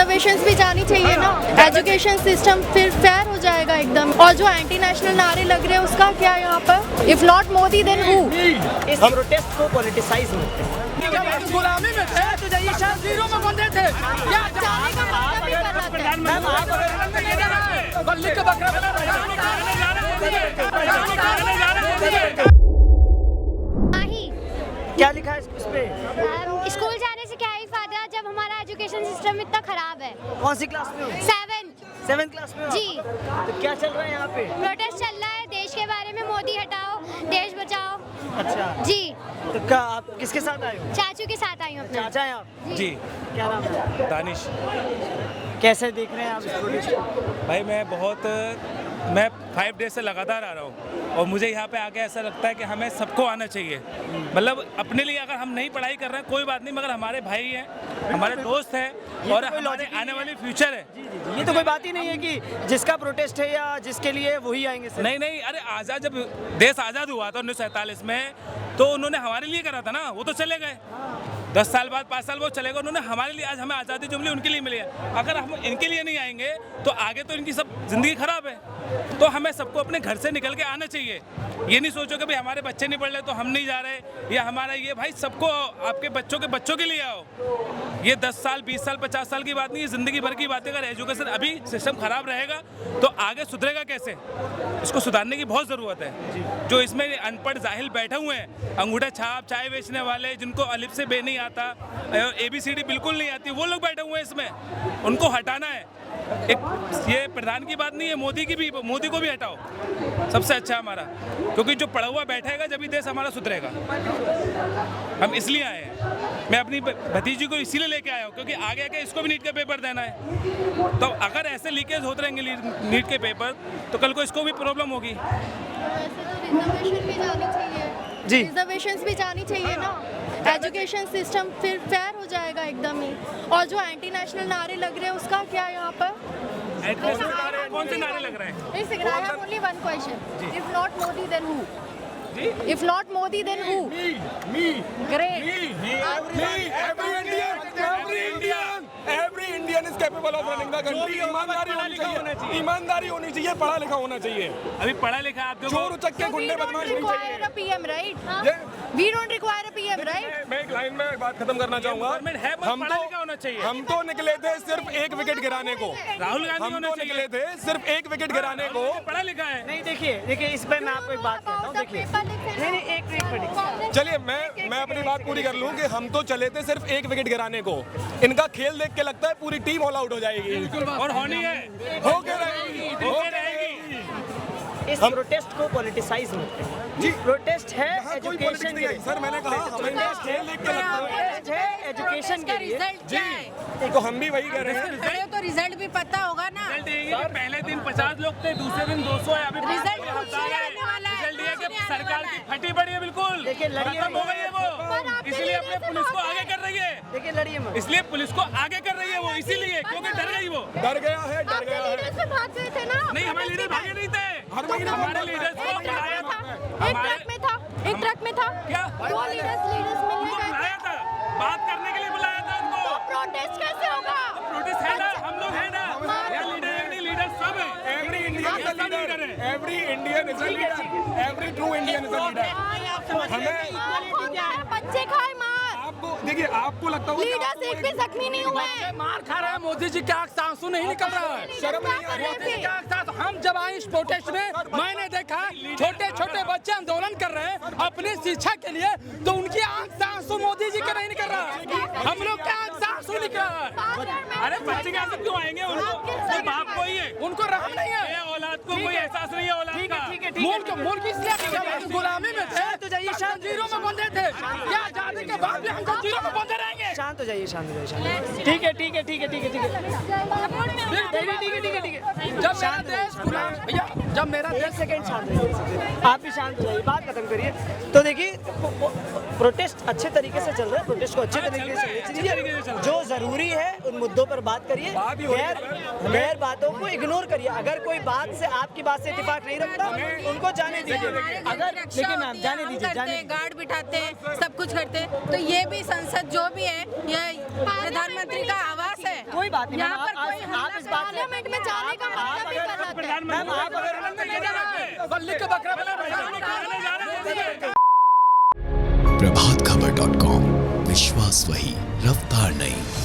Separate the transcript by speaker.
Speaker 1: Reservations भी जानी चाहिए ना, एजुकेशन सिस्टम फिर फेयर हो जाएगा एकदम। और जो एंटी नेशनल नारे लग रहे हैं उसका क्या यहाँ पर? If not Modi then who?
Speaker 2: इस प्रोटेस्ट को पॉलिटिसाइज मत करें।
Speaker 3: जब गुलामी में थे तो जाइए शमशीरों में बंधे थे। क्या
Speaker 1: जाने का मतलब भी गलत है।
Speaker 3: मैम आप बल्ली का बकरा
Speaker 2: क्या लिखा है इस पे?
Speaker 4: स्कूल जाने से क्या ही फायदा जब हमारा एजुकेशन सिस्टम इतना खराब है।
Speaker 2: कौन सी क्लास में हो?
Speaker 4: 7
Speaker 2: क्लास में हो?
Speaker 4: जी।
Speaker 2: तो क्या चल रहा है यहाँ पे?
Speaker 4: प्रोटेस्ट चल रहा है देश के बारे में, मोदी हटाओ देश बचाओ।
Speaker 2: अच्छा
Speaker 4: जी।
Speaker 2: तो क्या आप किसके साथ आए हो?
Speaker 4: चाचू के साथ आई हूँ अपने।
Speaker 2: चाचा हैं आप?
Speaker 5: जी
Speaker 2: क्या नाम है?
Speaker 5: दानिश
Speaker 2: कैसे देख रहे हैं आप इस प्रोटेस्ट को?
Speaker 5: भाई मैं 5 डेज से लगातार आ रहा हूँ और मुझे यहाँ पे आके ऐसा लगता है कि हमें सबको आना चाहिए। मतलब अपने लिए अगर हम नहीं पढ़ाई कर रहे हैं कोई बात नहीं, मगर हमारे भाई हैं, हमारे दोस्त हैं और हमारे आने वाली फ्यूचर है।
Speaker 2: ये तो कोई बात ही नहीं है कि जिसका प्रोटेस्ट है या जिसके लिए वही आएंगे सिर्फ।
Speaker 5: नहीं, अरे आज़ाद जब देश आज़ाद हुआ था 1947 में तो उन्होंने हमारे लिए करा था ना, वो तो चले गए 10 साल बाद 5 साल बाद चले गए, उन्होंने हमारे लिए, आज हमें आज़ादी जो मिली उनके लिए मिली है। अगर हम इनके लिए नहीं आएंगे तो आगे तो इनकी सब जिंदगी खराब है। तो हमें सबको अपने घर से निकल के आना चाहिए। ये नहीं सोचो कि भाई हमारे बच्चे नहीं पढ़ रहे तो हम नहीं जा रहे या हमारा ये, भाई सबको आपके बच्चों के लिए आओ। ये 10 साल 20 साल 50 साल की बात नहीं है, ज़िंदगी भर की बात है। अगर एजुकेशन अभी सिस्टम खराब रहेगा तो आगे सुधरेगा कैसे? इसको सुधारने की बहुत ज़रूरत है। जो इसमें अनपढ़ जाहिल बैठे हुए हैं, अंगूठा छाप, चाय बेचने वाले, जिनको अलिफ से बे नहीं आता, ABCD बिल्कुल नहीं आती, वो लोग बैठे हुए हैं इसमें, उनको हटाना है। ये प्रधान की बात नहीं है, मोदी को भी हटाओ, सबसे अच्छा हमारा, क्योंकि जो पढ़ा हुआ बैठेगा जब भी देश हमारा सुधरेगा। हम इसलिए आए हैं। मैं अपनी भतीजी को इसीलिए लेके आया हूँ क्योंकि आगे आके इसको भी नीट का पेपर देना है। तो अगर ऐसे लीकेज होते रहेंगे नीट के पेपर तो कल को इसको भी प्रॉब्लम होगी।
Speaker 1: रिजर्वेशन भी जानी चाहिए
Speaker 2: जी।
Speaker 1: रिजर्वेशंस भी जानी चाहिए ना, एजुकेशन सिस्टम फिर फेयर हो जाएगा एकदम ही। और जो एंटी नेशनल नारे लग रहे हैं उसका क्या यहाँ पर?
Speaker 5: कौन से नारे लग रहे हैं?
Speaker 1: I have only one question. If not Modi, then who? If not Modi, then who?
Speaker 3: Me.
Speaker 1: Great.
Speaker 3: Every Indian is capable of running the country. ईमानदारी होनी चाहिए, पढ़ा लिखा होना चाहिए।
Speaker 5: अभी पढ़ा लिखा आप
Speaker 3: चोर उचक के
Speaker 1: So we
Speaker 3: गुंडे
Speaker 1: don't
Speaker 3: बदमाश नहीं चाहिए।
Speaker 1: require a PM, right?
Speaker 3: ये
Speaker 1: We don't require a PM, right?
Speaker 3: मैं एक लाइन में बात खत्म करना चाहूंगा।
Speaker 5: गवर्नमेंट है, बस पढ़ा लिखा होना चाहिए।
Speaker 3: हम तो निकले थे सिर्फ एक विकेट गिराने को।
Speaker 5: राहुल गांधी
Speaker 3: हम
Speaker 5: होना
Speaker 3: तो
Speaker 5: चाहिए।
Speaker 3: निकले थे सिर्फ एक विकेट गिराने को।
Speaker 5: पढ़ा लिखा है।
Speaker 2: नहीं, देखिए इस पे मैं आपको एक बात कहता हूँ। देखिए नहीं, एक मिनट।
Speaker 3: चलिए मैं अपनी बात पूरी कर लूं कि हम तो चले थे सिर्फ एक विकेट गिराने को। इनका खेल देख के लगता है पूरी टीम ऑल आउट हो जाएगी
Speaker 5: और होनी है,
Speaker 3: होके रहेगी।
Speaker 2: इस प्रोटेस्ट को पॉलिटिसाइज मत करें।
Speaker 3: जी।
Speaker 2: प्रोटेस्ट है
Speaker 3: यहाँ कोई
Speaker 2: एजुकेशन
Speaker 3: politics नहीं है। सर मैंने कहा हमें इनका खेल देख के लगता है।
Speaker 2: प्रोटेस्ट है एजुकेशन के लिए।
Speaker 3: जी तो हम भी वही कह रहे हैं।
Speaker 6: अरे तो रिजल्ट भी पता होगा ना।
Speaker 5: रिजल्ट ये कि पहले दिन 50 लोग थे, दूसरे दिन 200 है। अभी
Speaker 6: रिजल्ट कुछ नहीं आने वाला है,
Speaker 5: रिजल्ट ये
Speaker 6: कुछ
Speaker 5: कि
Speaker 6: नहीं आने
Speaker 5: सरकार
Speaker 6: वाला
Speaker 5: की
Speaker 6: है।
Speaker 5: फटी पड़ी है बिल्कुल,
Speaker 2: देखिए, लड़िए
Speaker 5: खत्म हो गई है वो, इसलिए अपने पुलिस को आगे कर रही है।
Speaker 2: देखिए लड़िए मत।
Speaker 5: इसलिए पुलिस को आगे कर रही है वो, इसीलिए क्योंकि डर गई वो।
Speaker 3: डर गया है।
Speaker 1: लीडर्स से भाग गए थे ना?
Speaker 5: नहीं, हमारे लीडर भागे नहीं थे।
Speaker 3: हर महीने
Speaker 5: हमारे लीडर्स को बुलाया था।
Speaker 1: एक ट्रक में था।
Speaker 5: क्या?
Speaker 1: 2 लीडर्स मिलने
Speaker 5: उनको
Speaker 1: गए थे।
Speaker 5: बुलाया था, बात करने के लिए बुलाया था उनको।
Speaker 1: प्रोटेस्ट कैसे होगा?
Speaker 5: प्रोटेस्ट है ना, हम लोग हैं ना, यहाँ लीडर सब है।
Speaker 3: Every Indian is a leader. Every Indian is a leader. Every true Indian is a leader. हमें
Speaker 1: बच्चे खाए मार।
Speaker 3: आपको देखिए आपको लगता होगा कि
Speaker 1: लीडर्स
Speaker 3: आपको
Speaker 1: एक भी जख्मी नहीं हुए हैं।
Speaker 3: मार खा रहा है। मोदी जी के आंख से आंसू नहीं निकल रहा है। शर्म नहीं आ रही है।
Speaker 7: हम जब आए इस प्रोटेस्ट में मैंने देखा छोटे छोटे बच्चे आंदोलन कर रहे हैं अपनी शिक्षा के लिए, तो उनकी आंख से आंसू मोदी जी का नहीं निकल रहा है, हम लोग के आंख से आंसू निकल रहा है।
Speaker 5: अरे बच्चे कैसे क्यों आएंगे? उनको बाप को ही है,
Speaker 7: उनको रहम नहीं है।
Speaker 5: ये औलाद को कोई एहसास नहीं है औलाद का।
Speaker 7: मुल्क इसलिए जब हम गुलामी में थे तो जाइए जंजीरों में बंधे थे, क्या आजादी के बाद भी हम जंजीरों में बंधे रहेंगे?
Speaker 2: शांत हो जाइए, शांत हो जाइए। ठीक है।
Speaker 7: जब मेरा देश गुलाम, भैया जब मेरा
Speaker 2: एक
Speaker 7: देश
Speaker 2: सेकंड शांत रहिए। आप भी शांत हो जाइए, बात खत्म करिए। तो देखिए प्रोटेस्ट अच्छे तरीके से चल रहा है। प्रोटेस्ट को अच्छे तरीके से चलिए, जो जरूरी है उन मुद्दों पर बात करिए, गैर बातों को इग्नोर करिए। अगर कोई बात से आपकी बात से इत्तेफाक नहीं रखता उनको जाने दीजिए। अगर देखिए मैम, जाने दीजिए।
Speaker 6: गार्ड बिठाते हैं, सब कुछ करते हैं, तो ये भी संसद जो भी है, ये प्रधानमंत्री का आवास है।
Speaker 2: कोई बात नहीं
Speaker 6: यहाँ
Speaker 2: मैम,
Speaker 6: पर कोई
Speaker 2: आप इस बात से
Speaker 1: पार्लियामेंट में जाने का मतलब ही गलत है।
Speaker 2: मैम आप अगर
Speaker 7: बल्ली का बकरा बना
Speaker 8: प्रभातखबर.com, विश्वास वही, रफ्तार नहीं।